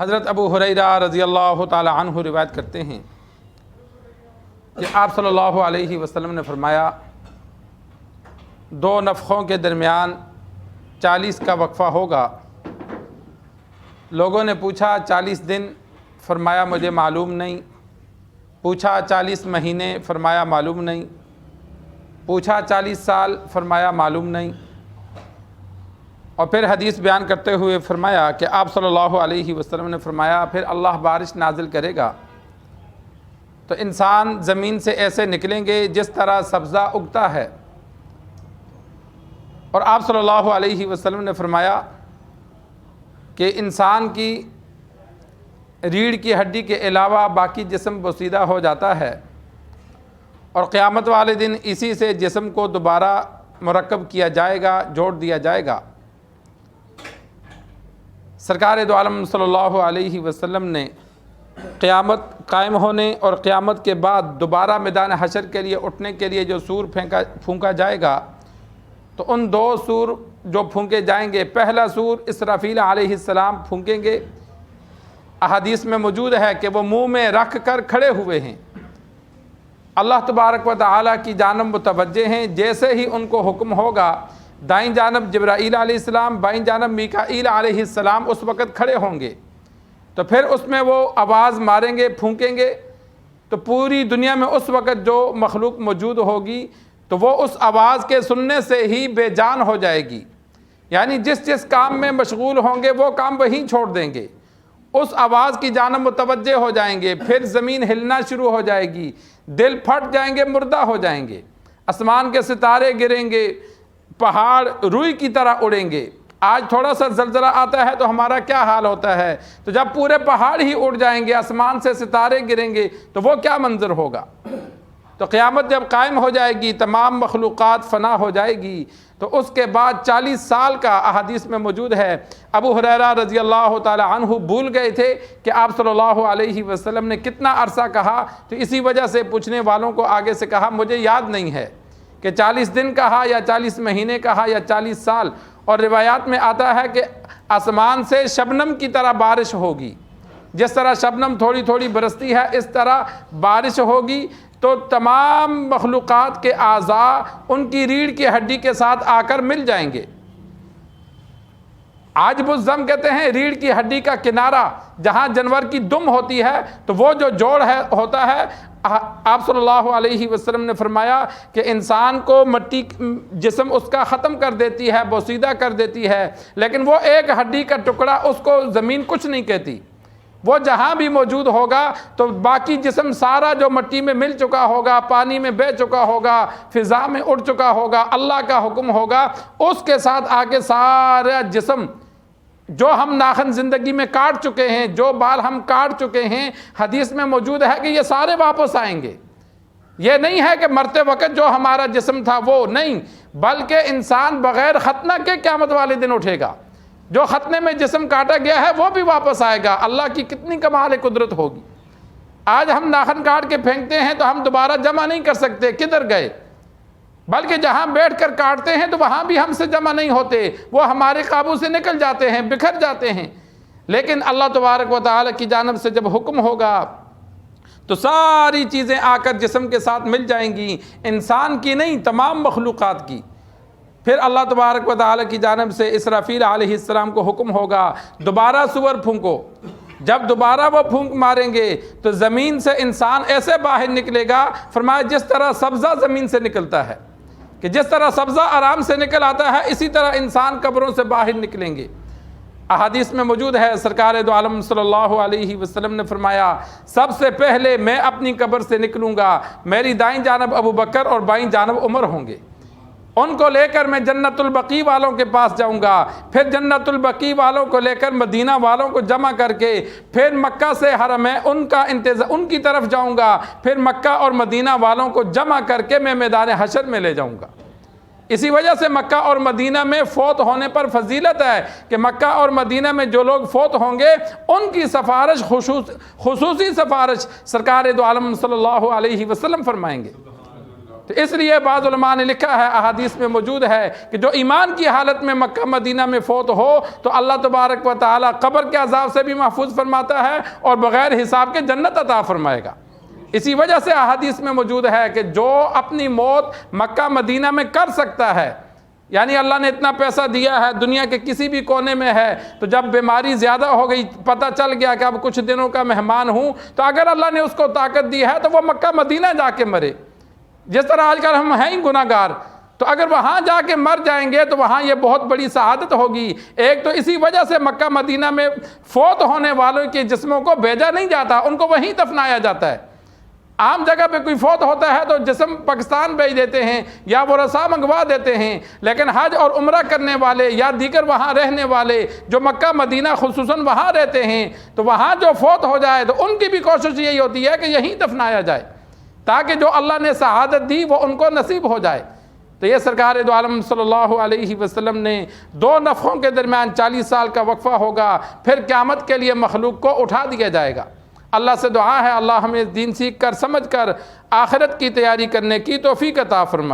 حضرت ابو ہریرہ رضی اللہ تعالی عنہ روایت کرتے ہیں کہ آپ صلی اللہ علیہ وسلم نے فرمایا، دو نفخوں کے درمیان 40 کا وقفہ ہوگا۔ لوگوں نے پوچھا 40 دن؟ فرمایا مجھے معلوم نہیں۔ پوچھا 40 مہینے؟ فرمایا معلوم نہیں۔ پوچھا 40 سال؟ فرمایا معلوم نہیں۔ اور پھر حدیث بیان کرتے ہوئے فرمایا کہ آپ صلی اللہ علیہ وسلم نے فرمایا پھر اللہ بارش نازل کرے گا تو انسان زمین سے ایسے نکلیں گے جس طرح سبزہ اگتا ہے۔ اور آپ صلی اللہ علیہ وسلم نے فرمایا کہ انسان کی ریڑھ کی ہڈی کے علاوہ باقی جسم بوسیدہ ہو جاتا ہے، اور قیامت والے دن اسی سے جسم کو دوبارہ مرکب کیا جائے گا، جوڑ دیا جائے گا۔ سرکار دو عالم صلی اللہ علیہ وسلم نے قیامت قائم ہونے اور قیامت کے بعد دوبارہ میدان حشر کے لیے اٹھنے کے لیے جو سور پھونکا جائے گا، تو ان دو سور جو پھونکے جائیں گے، پہلا سور اسرافیل علیہ السلام پھونکیں گے۔ احادیث میں موجود ہے کہ وہ منہ میں رکھ کر کھڑے ہوئے ہیں، اللہ تبارک و تعالیٰ کی جانب متوجہ ہیں۔ جیسے ہی ان کو حکم ہوگا، دائیں جانب جبرائیل علیہ السلام، بائیں جانب میکائیل علیہ السلام اس وقت کھڑے ہوں گے، تو پھر اس میں وہ آواز ماریں گے، پھونکیں گے، تو پوری دنیا میں اس وقت جو مخلوق موجود ہوگی تو وہ اس آواز کے سننے سے ہی بے جان ہو جائے گی۔ یعنی جس جس کام میں مشغول ہوں گے وہ کام وہیں چھوڑ دیں گے، اس آواز کی جانب متوجہ ہو جائیں گے۔ پھر زمین ہلنا شروع ہو جائے گی، دل پھٹ جائیں گے، مردہ ہو جائیں گے، آسمان کے ستارے گریں گے، پہاڑ روئی کی طرح اڑیں گے۔ آج تھوڑا سا زلزلہ آتا ہے تو ہمارا کیا حال ہوتا ہے، تو جب پورے پہاڑ ہی اڑ جائیں گے، آسمان سے ستارے گریں گے تو وہ کیا منظر ہوگا۔ تو قیامت جب قائم ہو جائے گی، تمام مخلوقات فنا ہو جائے گی، تو اس کے بعد 40 سال کا احادیث میں موجود ہے۔ ابو ہریرہ رضی اللہ تعالی عنہ بھول گئے تھے کہ آپ صلی اللہ علیہ وسلم نے کتنا عرصہ کہا، تو اسی وجہ سے پوچھنے والوں کو آگے سے کہا مجھے یاد نہیں ہے کہ 40 دن کہا یا 40 مہینے کہا یا 40 سال۔ اور روایات میں آتا ہے کہ آسمان سے شبنم کی طرح بارش ہوگی، جس طرح شبنم تھوڑی تھوڑی برستی ہے اس طرح بارش ہوگی، تو تمام مخلوقات کے اعضاء ان کی ریڑھ کی ہڈی کے ساتھ آ کر مل جائیں گے۔ آج بزم کہتے ہیں ریڑھ کی ہڈی کا کنارہ جہاں جانور کی دم ہوتی ہے، تو وہ جو جوڑ ہوتا ہے، آپ صلی اللہ علیہ وسلم نے فرمایا کہ انسان کو مٹی جسم اس کا ختم کر دیتی ہے، بوسیدہ کر دیتی ہے، لیکن وہ ایک ہڈی کا ٹکڑا اس کو زمین کچھ نہیں کہتی۔ وہ جہاں بھی موجود ہوگا تو باقی جسم سارا جو مٹی میں مل چکا ہوگا، پانی میں بہہ چکا ہوگا، فضا میں اڑ چکا ہوگا، اللہ کا حکم ہوگا، اس کے ساتھ آ کے سارا جسم جو ہم ناخن زندگی میں کاٹ چکے ہیں، جو بال ہم کاٹ چکے ہیں، حدیث میں موجود ہے کہ یہ سارے واپس آئیں گے۔ یہ نہیں ہے کہ مرتے وقت جو ہمارا جسم تھا وہ نہیں، بلکہ انسان بغیر ختنہ کے قیامت والے دن اٹھے گا۔ جو ختنے میں جسم کاٹا گیا ہے وہ بھی واپس آئے گا۔ اللہ کی کتنی کمال قدرت ہوگی۔ آج ہم ناخن کاٹ کے پھینکتے ہیں تو ہم دوبارہ جمع نہیں کر سکتے، کدھر گئے، بلکہ جہاں بیٹھ کر کاٹتے ہیں تو وہاں بھی ہم سے جمع نہیں ہوتے، وہ ہمارے قابو سے نکل جاتے ہیں، بکھر جاتے ہیں۔ لیکن اللہ تبارک و تعالی کی جانب سے جب حکم ہوگا تو ساری چیزیں آ کر جسم کے ساتھ مل جائیں گی، انسان کی نہیں تمام مخلوقات کی۔ پھر اللہ تبارک و تعالی کی جانب سے اسرافیل علیہ السلام کو حکم ہوگا دوبارہ سور پھونکو۔ جب دوبارہ وہ پھونک ماریں گے تو زمین سے انسان ایسے باہر نکلے گا، فرمایا جس طرح سبزہ زمین سے نکلتا ہے، کہ جس طرح سبزہ آرام سے نکل آتا ہے اسی طرح انسان قبروں سے باہر نکلیں گے۔ احادیث میں موجود ہے سرکار دو عالم صلی اللہ علیہ وسلم نے فرمایا سب سے پہلے میں اپنی قبر سے نکلوں گا، میری دائیں جانب ابو بکر اور بائیں جانب عمر ہوں گے، ان کو لے کر میں جنت البقیع والوں کے پاس جاؤں گا، پھر جنت البقیع والوں کو لے کر مدینہ والوں کو جمع کر کے پھر مکہ سے حرم ہے ان کی طرف جاؤں گا، پھر مکہ اور مدینہ والوں کو جمع کر کے میں میدان حشر میں لے جاؤں گا۔ اسی وجہ سے مکہ اور مدینہ میں فوت ہونے پر فضیلت ہے کہ مکہ اور مدینہ میں جو لوگ فوت ہوں گے ان کی سفارش خصوصی سفارش سرکار دو عالم صلی اللہ علیہ وسلم فرمائیں گے۔ تو اس لیے بعض علماء نے لکھا ہے، احادیث میں موجود ہے کہ جو ایمان کی حالت میں مکہ مدینہ میں فوت ہو تو اللہ تبارک و تعالی قبر کے عذاب سے بھی محفوظ فرماتا ہے اور بغیر حساب کے جنت عطا فرمائے گا۔ اسی وجہ سے احادیث میں موجود ہے کہ جو اپنی موت مکہ مدینہ میں کر سکتا ہے، یعنی اللہ نے اتنا پیسہ دیا ہے، دنیا کے کسی بھی کونے میں ہے، تو جب بیماری زیادہ ہو گئی، پتہ چل گیا کہ اب کچھ دنوں کا مہمان ہوں، تو اگر اللہ نے اس کو طاقت دی ہے تو وہ مکہ مدینہ جا کے مرے۔ جس طرح آج کل ہم ہیں گناہ گار، تو اگر وہاں جا کے مر جائیں گے تو وہاں یہ بہت بڑی سعادت ہوگی۔ ایک تو اسی وجہ سے مکہ مدینہ میں فوت ہونے والوں کے جسموں کو بھیجا نہیں جاتا، ان کو وہیں دفنایا جاتا ہے۔ عام جگہ پہ کوئی فوت ہوتا ہے تو جسم پاکستان بھیج دیتے ہیں یا وہ رسا منگوا دیتے ہیں، لیکن حج اور عمرہ کرنے والے یا دیگر وہاں رہنے والے جو مکہ مدینہ خصوصاً وہاں رہتے ہیں، تو وہاں جو فوت ہو جائے تو ان کی بھی کوشش یہی ہوتی ہے کہ یہیں دفنایا جائے، تاکہ جو اللہ نے سعادت دی وہ ان کو نصیب ہو جائے۔ تو یہ سرکار دو عالم صلی اللہ علیہ وسلم نے دو نفخوں کے درمیان 40 سال کا وقفہ ہوگا، پھر قیامت کے لیے مخلوق کو اٹھا دیا جائے گا۔ اللہ سے دعا ہے اللہ ہمیں دین سیکھ کر سمجھ کر آخرت کی تیاری کرنے کی توفیق عطا فرمائے۔